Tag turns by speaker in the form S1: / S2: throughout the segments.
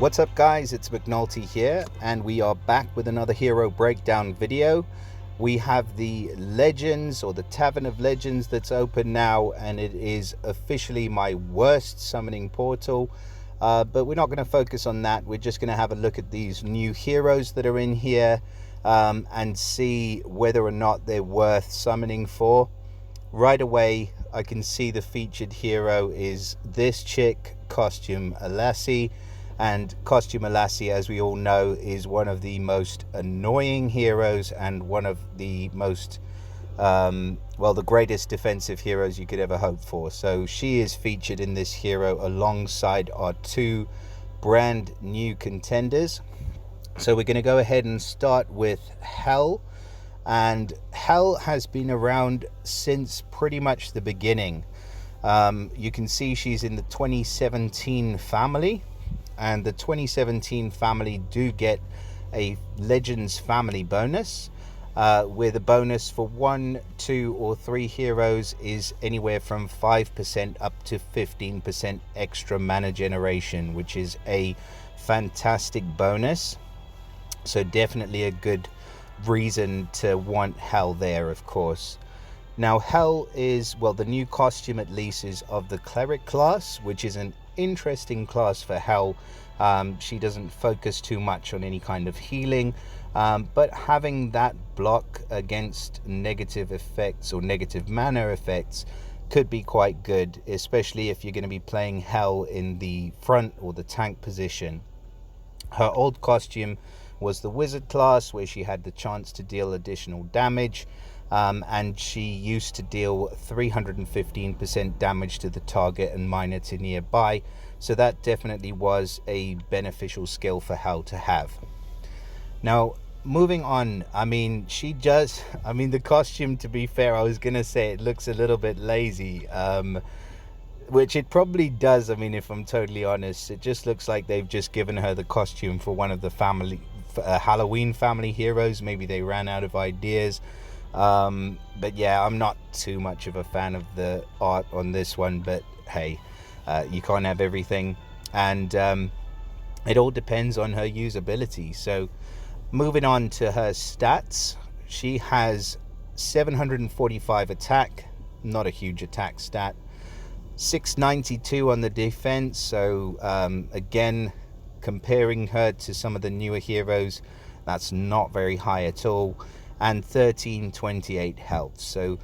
S1: What's up guys, it's McNulty here and we are back with another hero breakdown video. We have the Legends or the Tavern of Legends that's open now, and it is officially my worst summoning portal, but we're not going to focus on that. We're just going to have a look at these new heroes that are in here and see whether or not they're worth summoning for. Right away I can see the featured hero is this chick, Costume Alassie. And Costume Alassie, as we all know, is one of the most annoying heroes and one of the most, the greatest defensive heroes you could ever hope for. So she is featured in this hero alongside our two brand new contenders. So we're going to go ahead and start with Hel. And Hel has been around since pretty much the beginning. You can see she's in the 2017 family. And the 2017 family do get a Legends family bonus, where the bonus for 1, 2 or 3 heroes is anywhere from 5% up to 15% extra mana generation, which is a fantastic bonus. So definitely a good reason to want Hel there, of course. Now Hel is, well, the new costume at least is of the cleric class, which is an interesting class for Hel. She doesn't focus too much on any kind of healing, but having that block against negative effects or negative mana effects could be quite good, especially if you're going to be playing Hel in the front or the tank position. Her old costume was the wizard class, where she had the chance to deal additional damage. And she used to deal 315% damage to the target and minor to nearby, so that definitely was a beneficial skill for Hel to have. Now moving on, the costume, to be fair, I was gonna say it looks a little bit lazy, which it probably does. If I'm totally honest, it just looks like they've just given her the costume for one of the family Halloween family heroes. Maybe they ran out of ideas. But yeah, I'm not too much of a fan of the art on this one, but hey, you can't have everything, and it all depends on her usability. So moving on to her stats, she has 745 attack, not a huge attack stat, 692 on the defense. So again, comparing her to some of the newer heroes, that's not very high at all. And 1328 health. So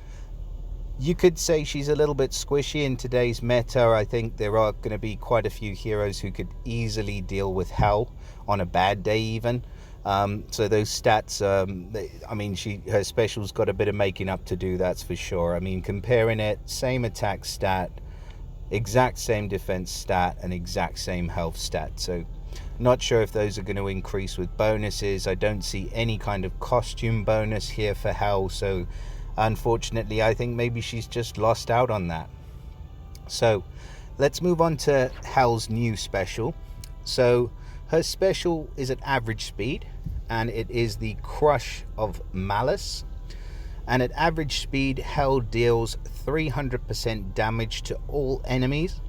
S1: you could say she's a little bit squishy in today's meta. I think there are going to be quite a few heroes who could easily deal with Hel on a bad day even. So those stats, her special's got a bit of making up to do, that's for sure. Comparing it, same attack stat, exact same defense stat, and exact same health stat. So not sure if those are going to increase with bonuses. I don't see any kind of costume bonus here for Hel, so unfortunately I think maybe she's just lost out on that. So let's move on to Hel's new special. So her special is at average speed, and it is the Crush of Malice. And at average speed, Hel deals 300% damage to all enemies.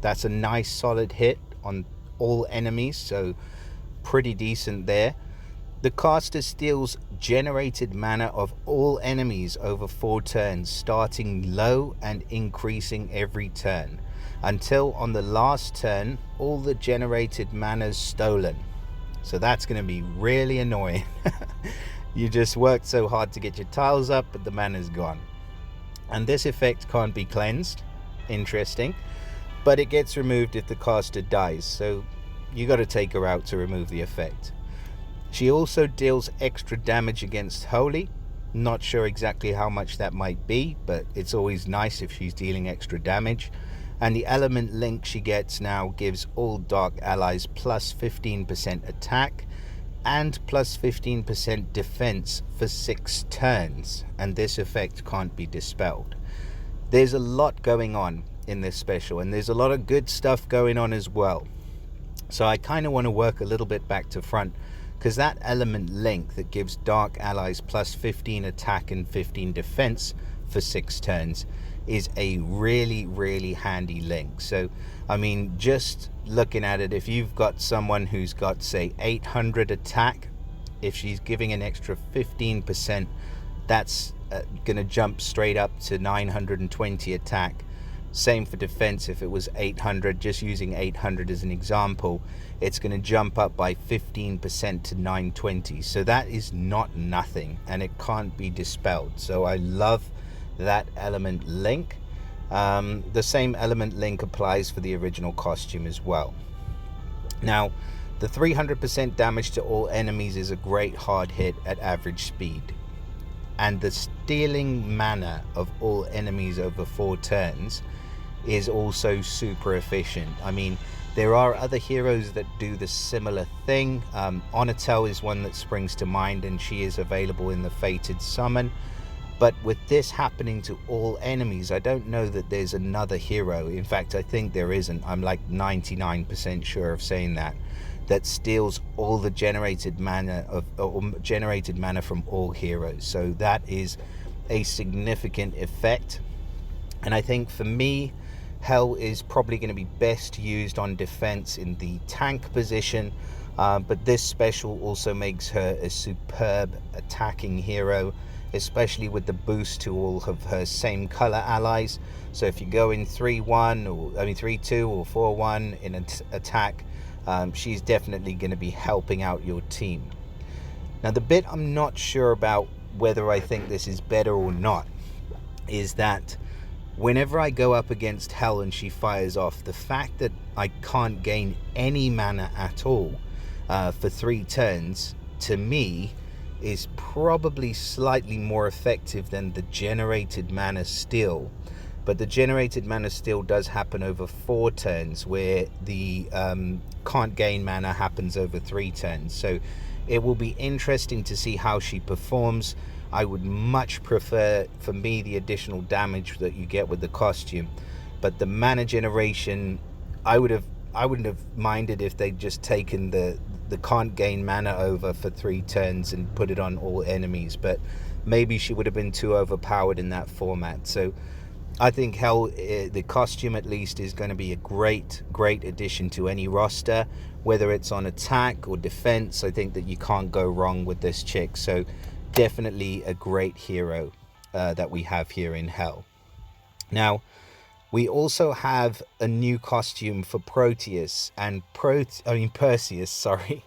S1: That's a nice solid hit on all enemies, so pretty decent there. The caster steals generated mana of all enemies over 4 turns, starting low and increasing every turn, until on the last turn all the generated mana's stolen. So that's going to be really annoying. You just worked so hard to get your tiles up, but the mana's gone. And this effect can't be cleansed. Interesting. But it gets removed if the caster dies, so you got to take her out to remove the effect. She also deals extra damage against Holy. Not sure exactly how much that might be, but it's always nice if she's dealing extra damage. And the element link she gets now gives all dark allies plus 15% attack and plus 15% defense for 6 turns, and this effect can't be dispelled. There's a lot going on in this special, and there's a lot of good stuff going on as well. So I kind of want to work a little bit back to front, because that element link that gives dark allies plus 15 attack and 15 defense for 6 turns is a really handy link. So I mean, just looking at it, if you've got someone who's got, say, 800 attack, if she's giving an extra 15%, that's going to jump straight up to 920 attack. Same for defense. If it was 800, just using 800 as an example, it's going to jump up by 15% to 920. So that is not nothing, and it can't be dispelled. So I love that element link. The same element link applies for the original costume as well. Now, the 300% damage to all enemies is a great hard hit at average speed. And the stealing mana of all enemies over 4 turns is also super efficient. I mean, there are other heroes that do the similar thing. Onatel is one that springs to mind, and she is available in the Fated Summon. But with this happening to all enemies, I don't know that there's another hero. In fact, I think there isn't. I'm like 99% sure of saying that steals all the generated mana from all heroes. So that is a significant effect. And I think for me, Hell is probably going to be best used on defense in the tank position. But this special also makes her a superb attacking hero, especially with the boost to all of her same color allies. So if you go in 3-1 or 3-2 or 4-1 in an attack, she's definitely going to be helping out your team. Now, the bit I'm not sure about whether I think this is better or not is that whenever I go up against Hell and she fires off, the fact that I can't gain any mana at all for 3 turns, to me, is probably slightly more effective than the generated mana steal. But the generated mana steal does happen over 4 turns, where the can't gain mana happens over 3 turns. So it will be interesting to see how she performs. I would much prefer, for me, the additional damage that you get with the costume. But the mana generation, I wouldn't have minded if they'd just taken the can't gain mana over for 3 turns and put it on all enemies. But maybe she would have been too overpowered in that format. So I think Hell, the costume at least, is going to be a great addition to any roster, whether it's on attack or defense. I think that you can't go wrong with this chick. So definitely a great hero that we have here in Hell. Now, we also have a new costume for Perseus, sorry.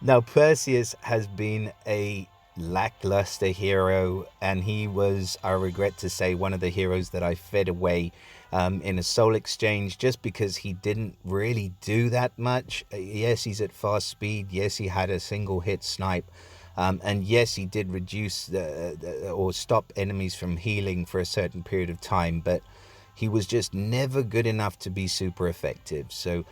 S1: Now, Perseus has been a lackluster hero, and he was, I regret to say, one of the heroes that I fed away in a soul exchange, just because he didn't really do that much. Yes, he's at fast speed. Yes, he had a single hit snipe. And yes, he did reduce or stop enemies from healing for a certain period of time, but he was just never good enough to be super effective. So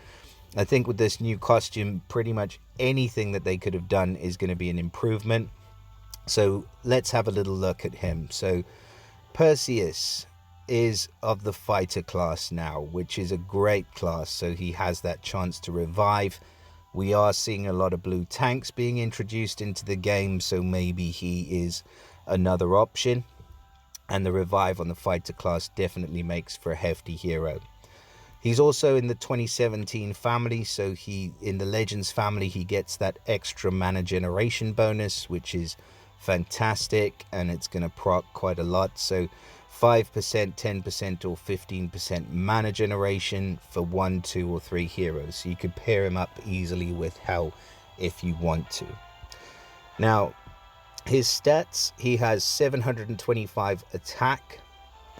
S1: I think with this new costume, pretty much anything that they could have done is going to be an improvement. So let's have a little look at him. So Perseus is of the fighter class now, which is a great class. So he has that chance to revive. We are seeing a lot of blue tanks being introduced into the game, so maybe he is another option. And the revive on the fighter class definitely makes for a hefty hero. He's also in the 2017 family, so in the Legends family, he gets that extra mana generation bonus, which is fantastic, and it's going to proc quite a lot. So 5%, 10%, or 15% mana generation for 1, 2, or 3 heroes. So you could pair him up easily with Hell if you want to. Now, his stats, he has 725 attack,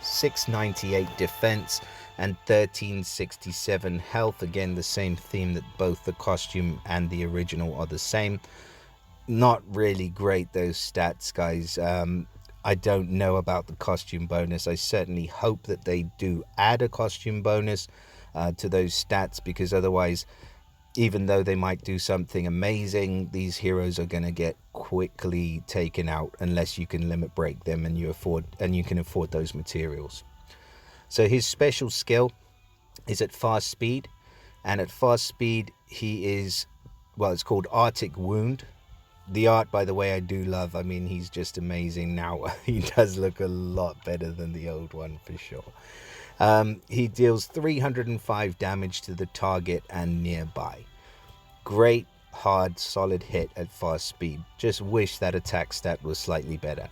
S1: 698 defense, and 1367 health. Again, the same theme that both the costume and the original are the same. Not really great, those stats, guys. I don't know about the costume bonus. I certainly hope that they do add a costume bonus to those stats, because otherwise, even though they might do something amazing, these heroes are going to get quickly taken out unless you can limit break them and you can afford those materials. So his special skill is at fast speed, and at fast speed he is, well, it's called Arctic Wound. The art, by the way, I do love. I mean, he's just amazing now. He does look a lot better than the old one for sure. He deals 305 damage to the target and nearby. Great, hard, solid hit at fast speed. Just wish that attack stat was slightly better.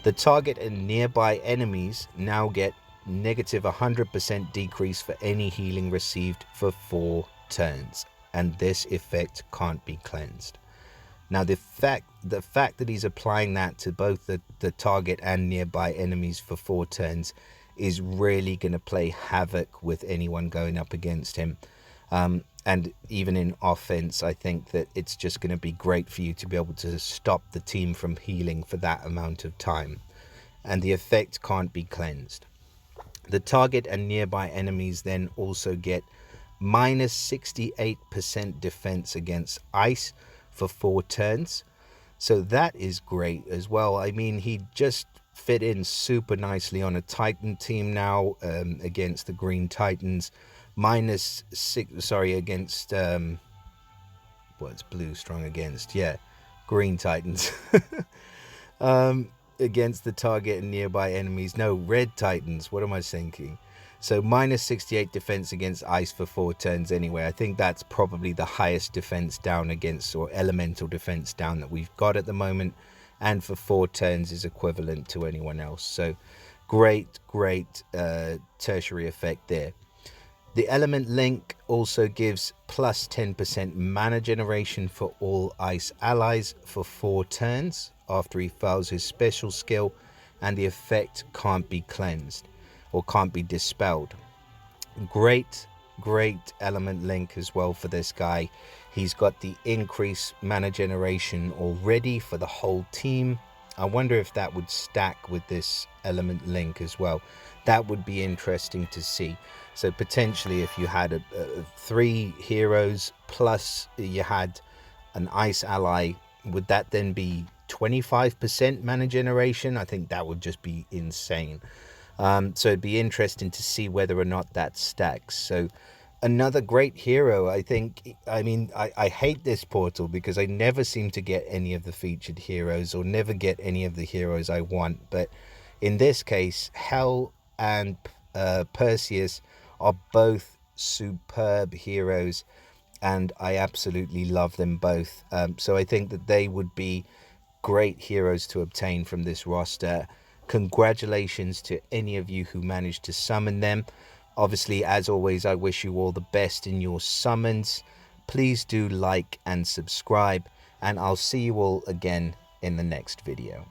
S1: The target and nearby enemies now get negative 100% decrease for any healing received for 4 turns, and this effect can't be cleansed. Now the fact that he's applying that to both the target and nearby enemies for 4 turns is really going to play havoc with anyone going up against him. And even in offense, I think that it's just going to be great for you to be able to stop the team from healing for that amount of time. And the effect can't be cleansed. The target and nearby enemies then also get minus 68% defense against ice for 4 turns. So that is great as well. I mean, he just fit in super nicely on a Titan team now, against the Green Titans. Against what's blue strong against? Yeah, Green Titans. Against the target and nearby enemies. No, Red Titans. What am I thinking? So minus 68 defense against ice for 4 turns anyway. I think that's probably the highest defense down against, or elemental defense down, that we've got at the moment. And for 4 turns is equivalent to anyone else. So great tertiary effect there. The element link also gives plus 10% mana generation for all ice allies for 4 turns after he fails his special skill, and the effect can't be cleansed or can't be dispelled. Great element link as well for this guy. He's got the increased mana generation already for the whole team. I wonder if that would stack with this element link as well. That would be interesting to see. So potentially if you had 3 heroes plus you had an ice ally, would that then be 25% mana generation? I think that would just be insane. So it'd be interesting to see whether or not that stacks. So another great hero, I think. I mean, I hate this portal because I never seem to get any of the featured heroes, or never get any of the heroes I want. But in this case, Hel and Perseus are both superb heroes, and I absolutely love them both. So I think that they would be great heroes to obtain from this roster. Congratulations to any of you who managed to summon them. Obviously, as always, I wish you all the best in your summons. Please do like and subscribe, and I'll see you all again in the next video.